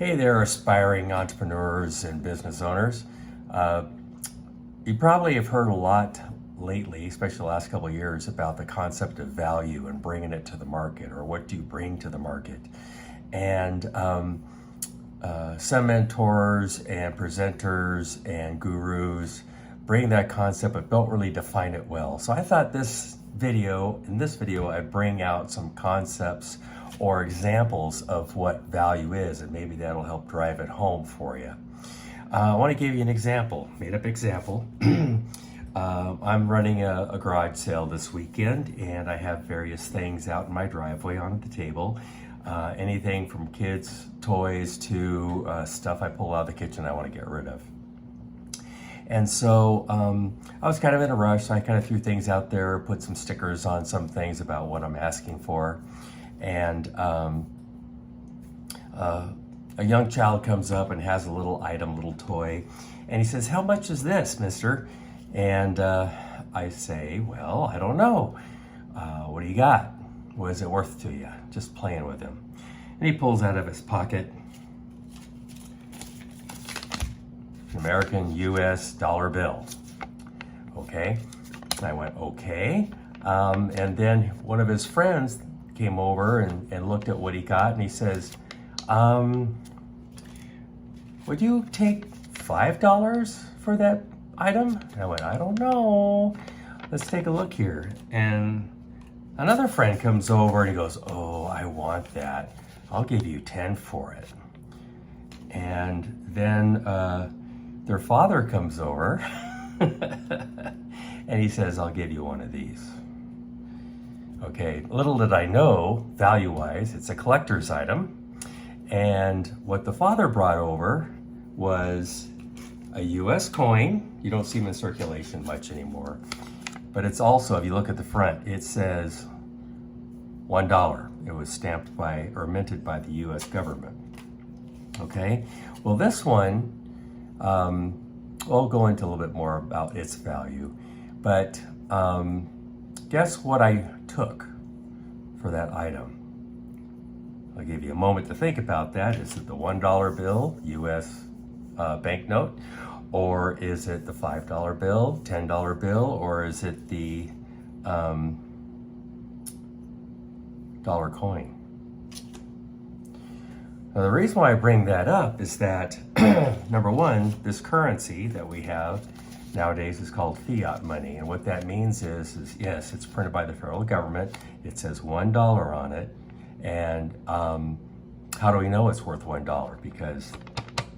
Hey there, aspiring entrepreneurs and business owners. You probably have heard a lot lately, especially the last couple of years, about the concept of value and bringing it to the market, or what do you bring to the market. And some mentors and presenters and gurus bring that concept but don't really define it well. So I thought in this video, I'd bring out some concepts or examples of what value is, and maybe that'll help drive it home for you. I want to give you an example, made up example. I'm running a garage sale this weekend, and I have various things out in my driveway on the table. Anything from kids' toys to stuff I pull out of the kitchen I want to get rid of. And so I was kind of in a rush, so I kind of threw things out there, put some stickers on some things about what I'm asking for. And a young child comes up and has a little item, little toy, and he says, "How much is this, mister?" And I say, "Well, I don't know. What do you got? What is it worth to you?" Just playing with him. And he pulls out of his pocket an American US dollar bill. Okay. And I went, okay. And then one of his friends came over and looked at what he got, and he says, "Would you take $5 for that item?" And I went, "I don't know. Let's take a look here." And another friend comes over and he goes, "Oh, I want that. I'll give you 10 for it." And then their father comes over and he says, "I'll give you one of these." Okay, little did I know, value-wise, it's a collector's item. And what the father brought over was a US coin. You don't see them in circulation much anymore. But it's also, if you look at the front, it says $1. It was stamped by, or minted by the US government. Okay, well this one, I'll go into a little bit more about its value. But guess what I took for that item? I'll give you a moment to think about that. Is it the $1 bill, US banknote, or is it the $5 bill, $10 bill, or is it the dollar coin? Now, the reason why I bring that up is that, number one, this currency that we have nowadays is called fiat money. And what that means is yes, it's printed by the federal government. It says $1 on it. And how do we know it's worth $1? Because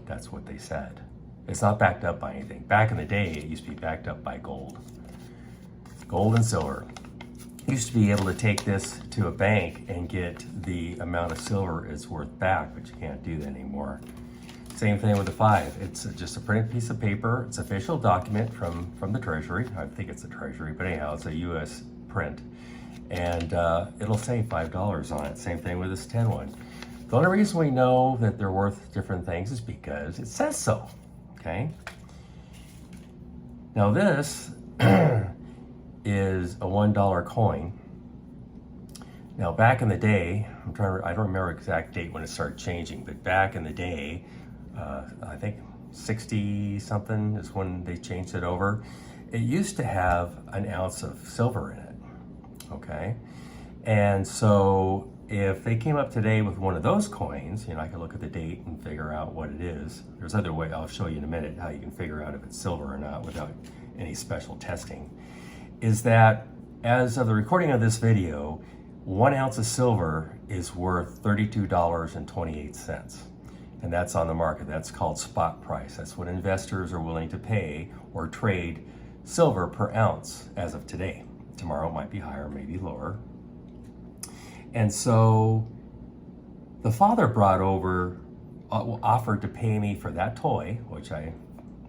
that's what they said. It's not backed up by anything. Back in the day, it used to be backed up by gold. Gold and silver. You used to be able to take this to a bank and get the amount of silver it's worth back, but you can't do that anymore. Same thing with the 5. It's just a printed piece of paper. It's an official document from the Treasury. I think it's the Treasury, but anyhow, it's a US print. And it'll say $5 on it. Same thing with this 10 one. The only reason we know that they're worth different things is because it says so, okay? Now this is a $1 coin. Now back in the day, I don't remember the exact date when it started changing, but back in the day, I think 60 something is when they changed it over. It used to have an ounce of silver in it, okay? And so if they came up today with one of those coins, I can look at the date and figure out what it is. There's other way, I'll show you in a minute how you can figure out if it's silver or not without any special testing. Is that as of the recording of this video, 1 ounce of silver is worth $32.28. And that's on the market. That's called spot price. That's what investors are willing to pay or trade silver per ounce as of today. Tomorrow it might be higher, maybe lower. And so the father brought over, offered to pay me for that toy, which I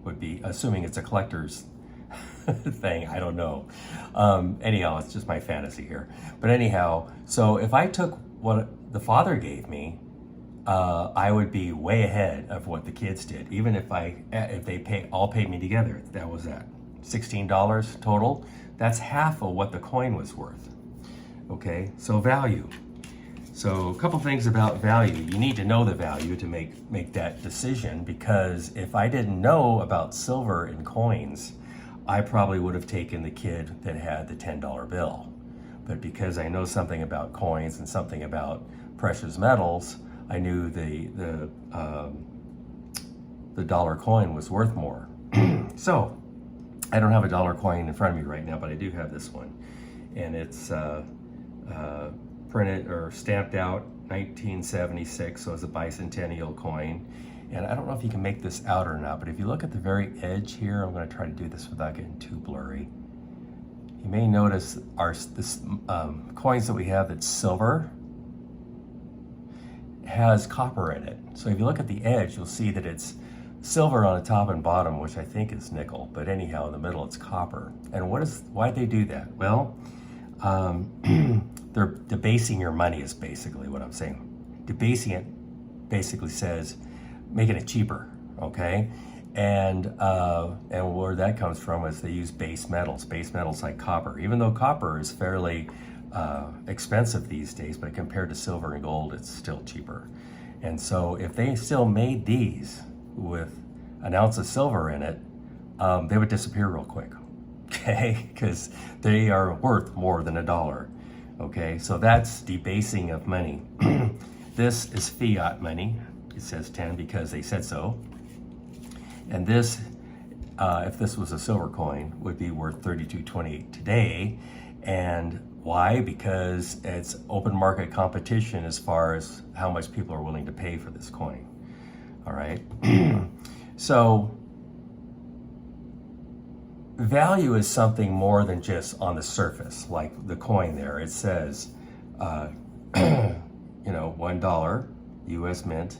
would be assuming it's a collector's thing. I don't know. Anyhow, it's just my fantasy here. But anyhow, so if I took what the father gave me, I would be way ahead of what the kids did. Even if they all paid me together, that was at $16 total. That's half of what the coin was worth. Okay, so value. So a couple things about value. You need to know the value to make that decision, because if I didn't know about silver and coins, I probably would have taken the kid that had the $10 bill. But because I know something about coins and something about precious metals, I knew the dollar coin was worth more. So I don't have a dollar coin in front of me right now, but I do have this one, and it's printed or stamped out 1976, so it's a bicentennial coin. And I don't know if you can make this out or not, but if you look at the very edge here, I'm going to try to do this without getting too blurry. You may notice this coins that we have that's silver has copper in it. So if you look at the edge, you'll see that it's silver on the top and bottom, which I think is nickel, but anyhow, in the middle it's copper. And why'd they do that? Well, they're debasing your money is basically what I'm saying. Debasing it basically says making it cheaper, okay? And where that comes from is they use base metals like copper. Even though copper is fairly expensive these days, but compared to silver and gold, it's still cheaper. And so if they still made these with an ounce of silver in it, they would disappear real quick, okay? Because they are worth more than $1, okay? So that's debasing of money. This is fiat money. It says 10 because they said so. And this, if this was a silver coin, would be worth $32.28 today. And why? Because it's open market competition as far as how much people are willing to pay for this coin. All right. So value is something more than just on the surface, like the coin there. It says, $1 US mint.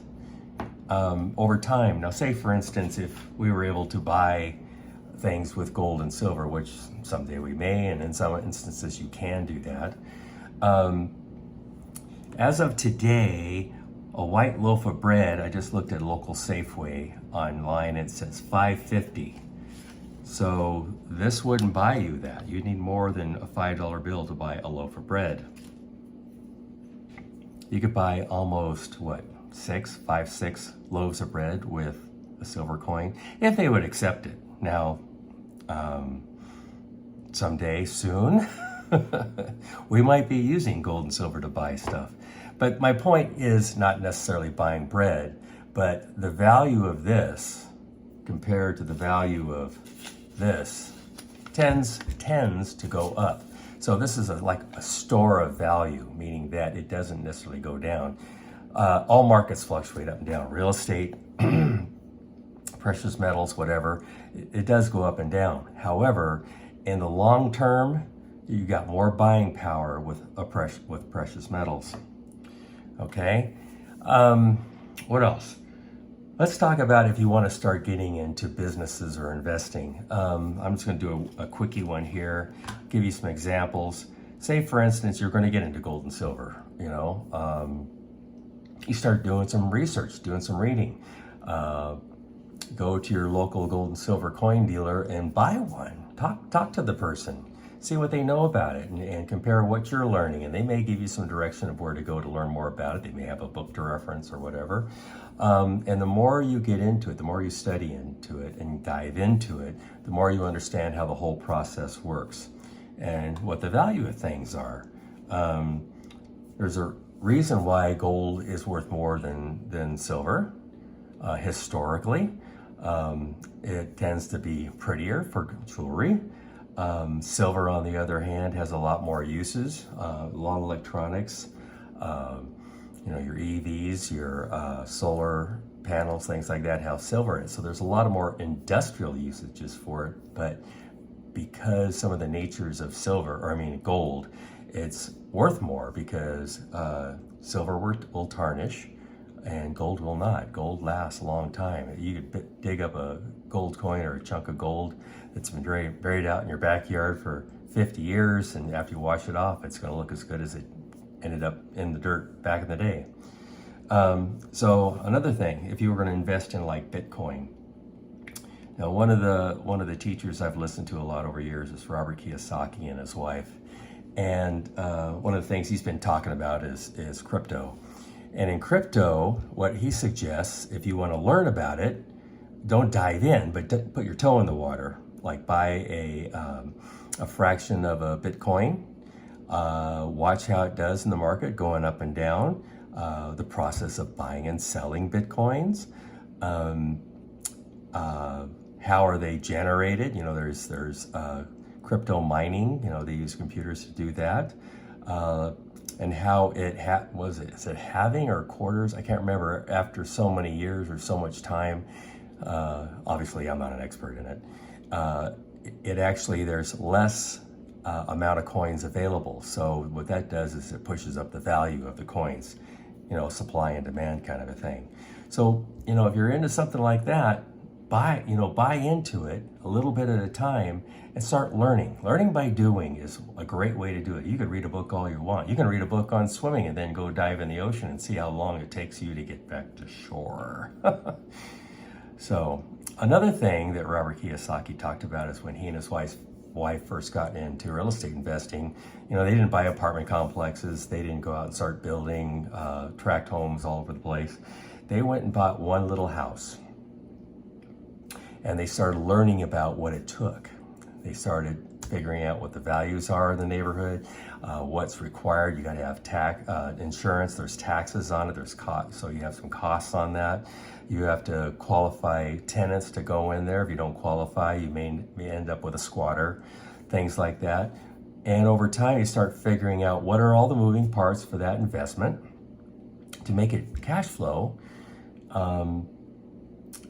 Over time. Now, say for instance, if we were able to buy things with gold and silver, which someday we may, and in some instances you can do that. As of today, a white loaf of bread, I just looked at a local Safeway online, it says $5.50. So this wouldn't buy you that. You'd need more than a $5 bill to buy a loaf of bread. You could buy almost, five, six loaves of bread with a silver coin, if they would accept it. Now, someday soon, we might be using gold and silver to buy stuff. But my point is not necessarily buying bread, but the value of this compared to the value of this tends to go up. So this is like a store of value, meaning that it doesn't necessarily go down. All markets fluctuate up and down. Real estate, precious metals, whatever, it does go up and down. However, in the long term, you got more buying power with precious metals. Okay, what else? Let's talk about if you want to start getting into businesses or investing. I'm just going to do a quickie one here, give you some examples. Say, for instance, you're going to get into gold and silver, you start doing some research, doing some reading. Go to your local gold and silver coin dealer and buy one. Talk to the person. See what they know about it and compare what you're learning. And they may give you some direction of where to go to learn more about it. They may have a book to reference or whatever. And the more you get into it, the more you study into it and dive into it, the more you understand how the whole process works and what the value of things are. There's a reason why gold is worth more than silver historically. It tends to be prettier for jewelry. Silver, on the other hand, has a lot more uses. A lot of electronics, your EVs, your solar panels, things like that have silver in it. So there's a lot of more industrial usages for it. But because some of the natures of gold, it's worth more because silver will tarnish and gold will not. Gold lasts a long time. You could dig up a gold coin or a chunk of gold that's been buried out in your backyard for 50 years, and after you wash it off, it's going to look as good as it ended up in the dirt back in the day. So another thing, if you were going to invest in like Bitcoin, now one of the teachers I've listened to a lot over years is Robert Kiyosaki and his wife, And one of the things he's been talking about is crypto. And in crypto, what he suggests, if you want to learn about it, don't dive in, but put your toe in the water. Like buy a fraction of a Bitcoin, watch how it does in the market, going up and down, the process of buying and selling Bitcoins, how are they generated? You know, there's crypto mining. You know, they use computers to do that, and how is it halving or quarters? I can't remember. After so many years or so much time, obviously I'm not an expert in it. It actually, there's less amount of coins available. So what that does is it pushes up the value of the coins, you know, supply and demand kind of a thing. So, you know, if you're into something like that, buy into it a little bit at a time and start learning. Learning by doing is a great way to do it. You could read a book all you want. You can read a book on swimming and then go dive in the ocean and see how long it takes you to get back to shore. So another thing that Robert Kiyosaki talked about is when he and his wife first got into real estate investing, you know, they didn't buy apartment complexes. They didn't go out and start building tract homes all over the place. They went and bought one little house. And they started learning about what it took. They started figuring out what the values are in the neighborhood, what's required. You got to have insurance. There's taxes on it. There's cost, so you have some costs on that. You have to qualify tenants to go in there. If you don't qualify, you may end up with a squatter, things like that. And over time, you start figuring out what are all the moving parts for that investment to make it cash flow.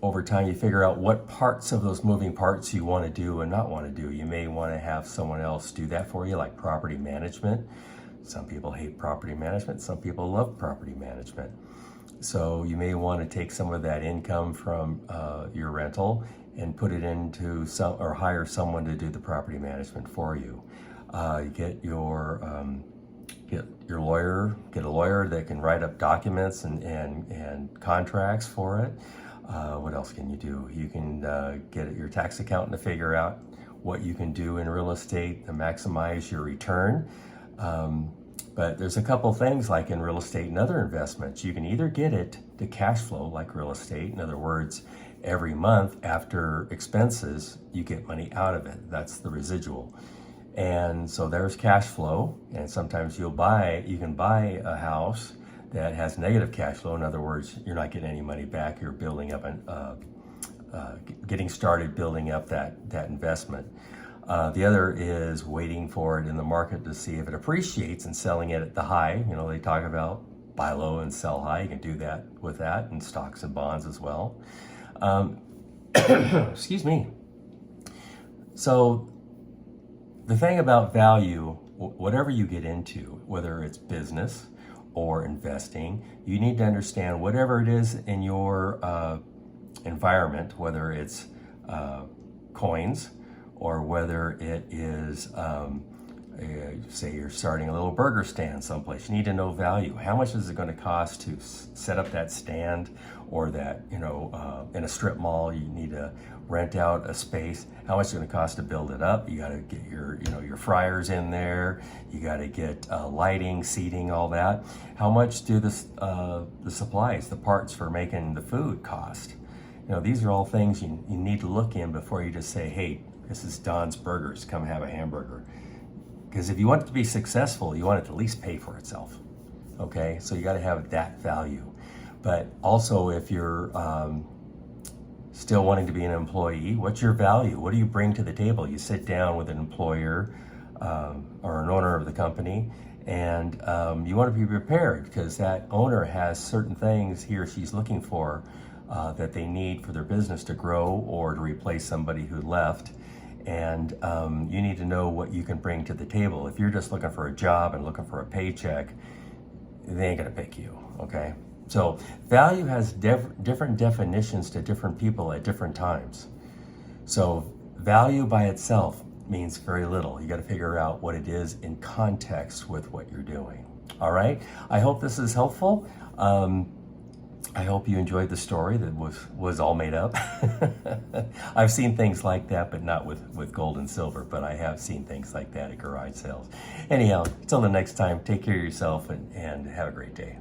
Over time, you figure out what parts of those moving parts you want to do and not want to do. You may want to have someone else do that for you, like property management. Some people hate property management. Some people love property management. So you may want to take some of that income from your rental and put it into or hire someone to do the property management for you. You get your lawyer, get a lawyer that can write up documents and contracts for it. What else can you do? You can get your tax accountant to figure out what you can do in real estate to maximize your return. But there's a couple things like in real estate and other investments. You can either get it to cash flow like real estate. In other words, every month after expenses, you get money out of it. That's the residual. And so there's cash flow. And sometimes you can buy a house that has negative cash flow. In other words, you're not getting any money back. You're building up getting started building up that investment. The other is waiting for it in the market to see if it appreciates and selling it at the high. You know, they talk about buy low and sell high. You can do that with that in stocks and bonds as well. Excuse me. So the thing about value, whatever you get into, whether it's business or investing, you need to understand whatever it is in your environment, whether it's coins or whether it is, say you're starting a little burger stand someplace. You need to know value. How much is it going to cost to set up that stand, or that, you know, in a strip mall, you need to rent out a space. How much is it going to cost to build it up? You got to get your fryers in there. You got to get lighting, seating, all that. How much do the supplies, the parts for making the food cost? You know, these are all things you need to look in before you just say, hey, this is Don's Burgers, come have a hamburger. Because if you want it to be successful, you want it to at least pay for itself. Okay, so you got to have that value. But also, if you're still wanting to be an employee, what's your value? What do you bring to the table? You sit down with an employer or an owner of the company, and you want to be prepared, because that owner has certain things he or she's looking for that they need for their business to grow or to replace somebody who left. And you need to know what you can bring to the table. If you're just looking for a job and looking for a paycheck, they ain't gonna pick you, okay? So value has different definitions to different people at different times. So value by itself means very little. You gotta figure out what it is in context with what you're doing, all right? I hope this is helpful. I hope you enjoyed the story that was all made up. I've seen things like that, but not with gold and silver, but I have seen things like that at garage sales. Anyhow, until the next time, take care of yourself and have a great day.